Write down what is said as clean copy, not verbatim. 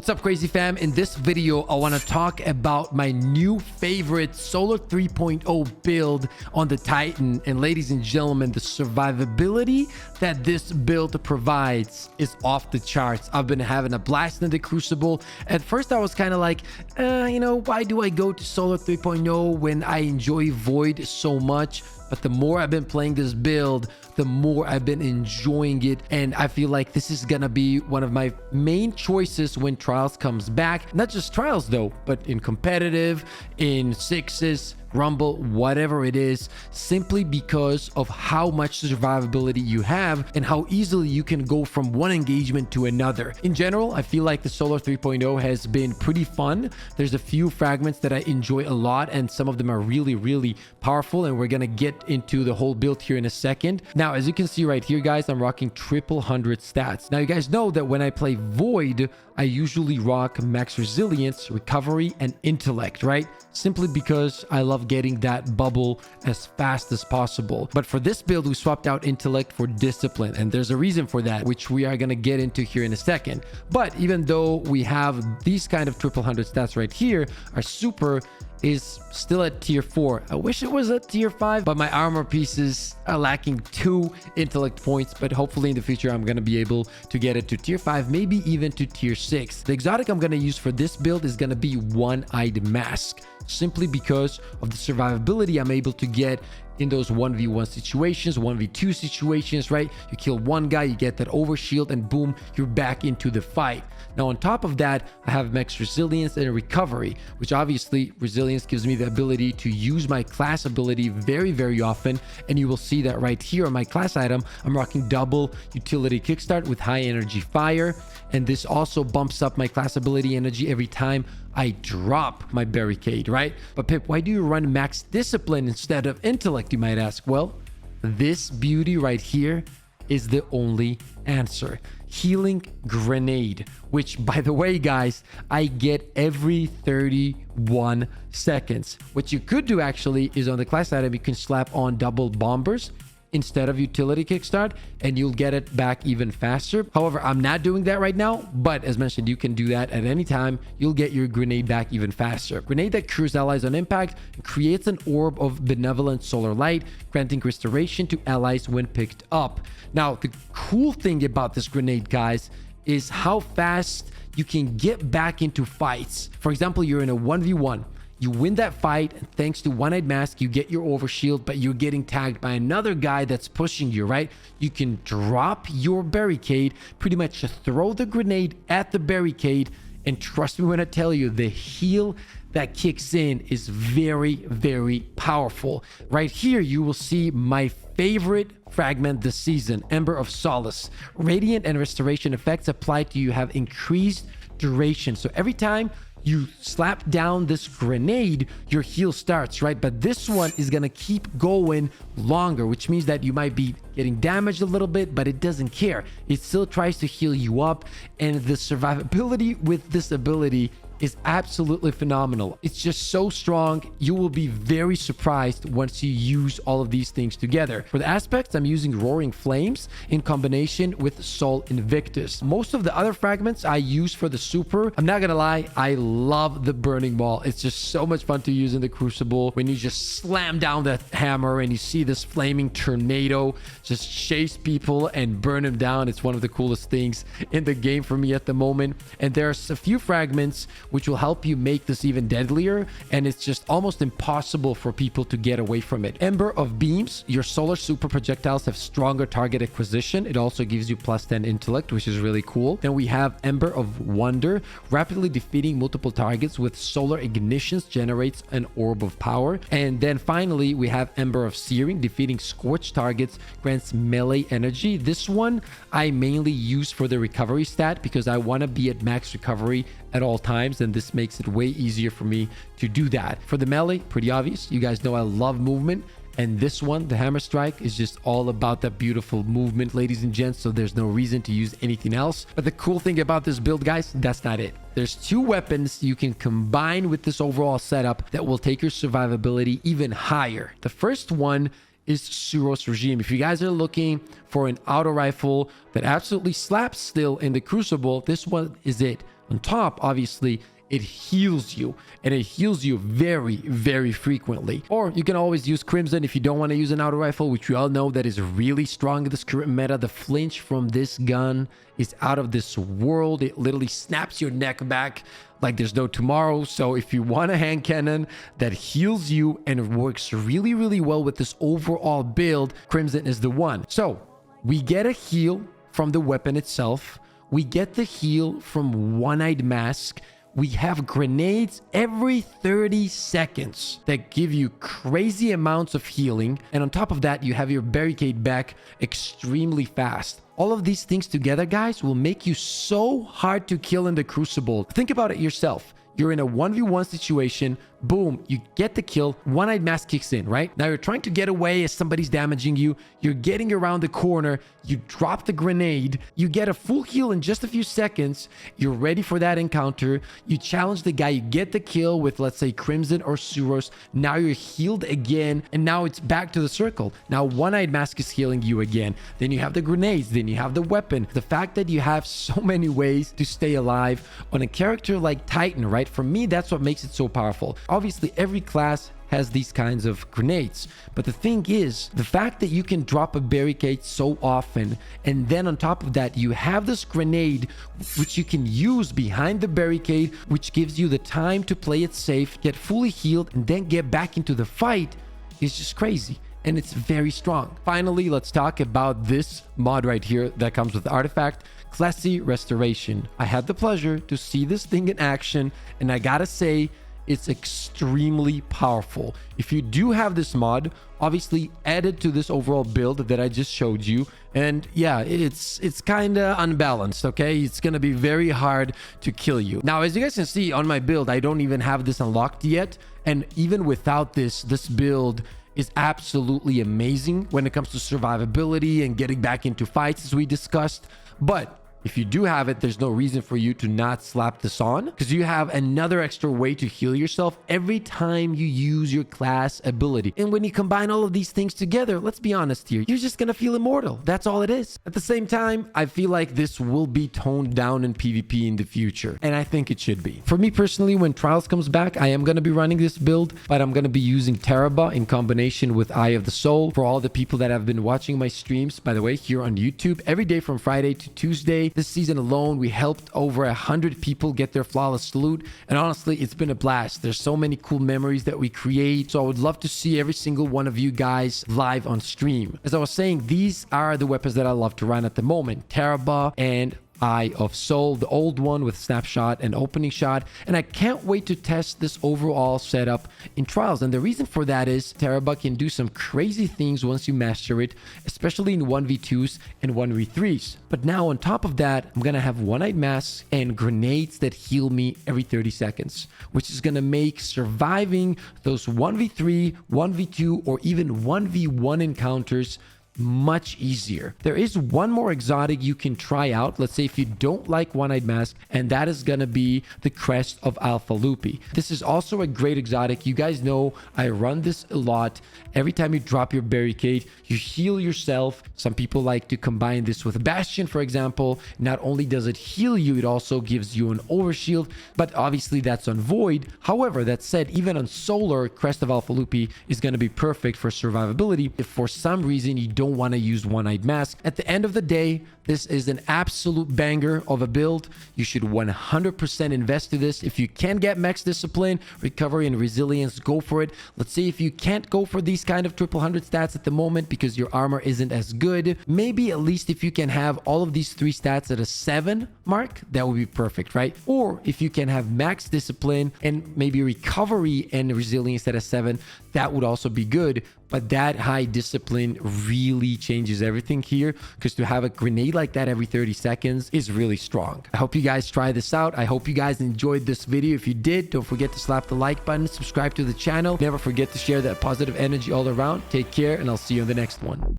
What's up, crazy fam? In this video, I want to talk about my new favorite Solar 3.0 build on the Titan. And ladies and gentlemen, the survivability that this build provides is off the charts. I've been having a blast in the Crucible. At first, I was kind of like, why do I go to Solar 3.0 when I enjoy Void so much? But the more I've been playing this build, the more I've been enjoying it. And I feel like this is gonna be one of my main choices when Trials comes back. Not just Trials though, but in competitive, in sixes, Rumble, whatever it is, simply because of how much survivability you have and how easily you can go from one engagement to another. In general, I feel like the Solar 3.0 has been pretty fun. There's a few fragments that I enjoy a lot, and some of them are really, really powerful, and we're gonna get into the whole build here in a second. Now, as you can see right here, guys, I'm rocking 100 stats. Now, you guys know that when I play Void, I usually rock max resilience, recovery, and intellect, right? Simply because I love getting that bubble as fast as possible. But for this build, we swapped out intellect for discipline, and there's a reason for that, which we are going to get into here in a second. But even though we have these kind of 100 stats right here, our super is still at tier 4. I wish it was at tier 5, but my armor pieces are lacking 2 intellect points, but hopefully in the future I'm going to be able to get it to tier 5, maybe even to tier 6. The exotic I'm going to use for this build is going to be One-Eyed Mask, simply because of the survivability I'm able to get in those 1v1 situations, 1v2 situations, right? You kill one guy, you get that overshield, and boom, you're back into the fight. Now, on top of that, I have max resilience and recovery, which obviously resilience gives me the ability to use my class ability very, very often. And you will see that right here on my class item, I'm rocking double utility kickstart with high energy fire. And this also bumps up my class ability energy every time I drop my barricade, right? But Pip, why do you run max discipline instead of intellect, you might ask? Well, this beauty right here is the only answer. Healing Grenade, which, by the way, guys, I get every 31 seconds. What you could do actually is on the class item, you can slap on double bombers instead of utility kickstart, and you'll get it back even faster. However, I'm not doing that right now, but as mentioned, you can do that at any time. You'll get your grenade back even faster. Grenade that cures allies on impact creates an orb of benevolent solar light, granting restoration to allies when picked up. Now, the cool thing about this grenade, guys, is how fast you can get back into fights. For example, you're in a 1v1. You win that fight, and thanks to One-Eyed Mask, you get your overshield, but you're getting tagged by another guy that's pushing you, right? You can drop your barricade, pretty much throw the grenade at the barricade, and trust me when I tell you, the heal that kicks in is very, very powerful. Right here, you will see my favorite fragment this season, Ember of Solace. Radiant and restoration effects applied to you have increased duration. So every time you slap down this grenade, your heal starts, right? But this one is gonna keep going longer, which means that you might be getting damaged a little bit, but it doesn't care. It still tries to heal you up, and the survivability with this ability is absolutely phenomenal. It's just so strong. You will be very surprised once you use all of these things together. For the aspects, I'm using Roaring Flames in combination with Sol Invictus. Most of the other fragments I use for the super, I'm not gonna lie, I love the Burning Maul. It's just so much fun to use in the Crucible when you just slam down that hammer and you see this flaming tornado just chase people and burn them down. It's one of the coolest things in the game for me at the moment. And there's a few fragments which will help you make this even deadlier, and it's just almost impossible for people to get away from it. Ember of Beams, your solar super projectiles have stronger target acquisition. It also gives you +10 intellect, which is really cool. Then we have Ember of Wonder, rapidly defeating multiple targets with solar ignitions generates an orb of power. And then finally, we have Ember of Searing, defeating scorched targets grants melee energy. This one I mainly use for the recovery stat because I want to be at max recovery at all times, and this makes it way easier for me to do that. For the melee, pretty obvious. You guys know I love movement, and this one, the Hammer Strike, is just all about that beautiful movement, ladies and gents, so there's no reason to use anything else. But the cool thing about this build, guys, that's not it. There's 2 weapons you can combine with this overall setup that will take your survivability even higher. The first one is Suros Regime. If you guys are looking for an auto rifle that absolutely slaps still in the Crucible, this one is it. On top, obviously, it heals you, and it heals you very, very frequently. Or you can always use Crimson if you don't want to use an auto rifle, which we all know that is really strong in this current meta. The flinch from this gun is out of this world. It literally snaps your neck back like there's no tomorrow. So if you want a hand cannon that heals you and it works really, really well with this overall build, Crimson is the one. So we get a heal from the weapon itself. We get the heal from One-Eyed Mask. We have grenades every 30 seconds that give you crazy amounts of healing. And on top of that, you have your barricade back extremely fast. All of these things together, guys, will make you so hard to kill in the Crucible. Think about it yourself. You're in a 1v1 situation. Boom, you get the kill. One-Eyed Mask kicks in, right? Now you're trying to get away as somebody's damaging you. You're getting around the corner. You drop the grenade. You get a full heal in just a few seconds. You're ready for that encounter. You challenge the guy. You get the kill with, let's say, Crimson or Suros. Now you're healed again. And now it's back to the circle. Now One-Eyed Mask is healing you again. Then you have the grenades. Then you have the weapon. The fact that you have so many ways to stay alive on a character like Titan, right? For me, that's what makes it so powerful. Obviously, every class has these kinds of grenades. But the thing is, the fact that you can drop a barricade so often, and then on top of that, you have this grenade, which you can use behind the barricade, which gives you the time to play it safe, get fully healed, and then get back into the fight, is just crazy. And it's very strong. Finally, let's talk about this mod right here that comes with the artifact, Classy Restoration. I had the pleasure to see this thing in action, and I gotta say, it's extremely powerful. If you do have this mod, obviously add it to this overall build that I just showed you. And yeah, it's kind of unbalanced, okay? It's going to be very hard to kill you. Now, as you guys can see on my build, I don't even have this unlocked yet. And even without this build is absolutely amazing when it comes to survivability and getting back into fights, as we discussed. But if you do have it, there's no reason for you to not slap this on, because you have another extra way to heal yourself every time you use your class ability. And when you combine all of these things together, let's be honest here, you're just gonna feel immortal. That's all it is. At the same time, I feel like this will be toned down in PvP in the future, and I think it should be. For me personally, when Trials comes back, I am gonna be running this build, but I'm gonna be using Teraba in combination with Eye of the Soul. For all the people that have been watching my streams, by the way, here on YouTube, every day from Friday to Tuesday, this season alone, we helped over 100 people get their flawless salute, and honestly, it's been a blast. There's so many cool memories that we create, so I would love to see every single one of you guys live on stream. As I was saying, these are the weapons that I love to run at the moment, Teraba and Eye of Soul, the old one with snapshot and opening shot, and I can't wait to test this overall setup in Trials. And the reason for that is Teraba can do some crazy things once you master it, especially in 1v2s and 1v3s. But now on top of that, I'm gonna have One-Eyed Masks and grenades that heal me every 30 seconds, which is gonna make surviving those 1v3, 1v2, or even 1v1 encounters much easier. There is one more exotic you can try out, let's say if you don't like One-Eyed Mask, and that is gonna be the Crest of Alpha Lupi. This is also a great exotic. You guys know I run this a lot. Every time you drop your barricade, you heal yourself. Some people like to combine this with Bastion, for example. Not only does it heal you, it also gives you an overshield, but obviously that's on Void. However, that said, even on Solar, Crest of Alpha Lupi is going to be perfect for survivability if for some reason you don't want to use One-Eyed Mask. At the end of the day, this is an absolute banger of a build. You should 100% invest to this. If you can get Max Discipline, Recovery, and Resilience, go for it. Let's say if you can't go for these kind of 100 stats at the moment because your armor isn't as good, maybe at least if you can have all of these 3 stats at a 7 mark, that would be perfect, right? Or if you can have Max Discipline and maybe Recovery and Resilience at a 7, that would also be good. But that high discipline really changes everything here, because to have a grenade like that every 30 seconds is really strong. I hope you guys try this out. I hope you guys enjoyed this video. If you did, don't forget to slap the like button, subscribe to the channel. Never forget to share that positive energy all around. Take care, and I'll see you in the next one.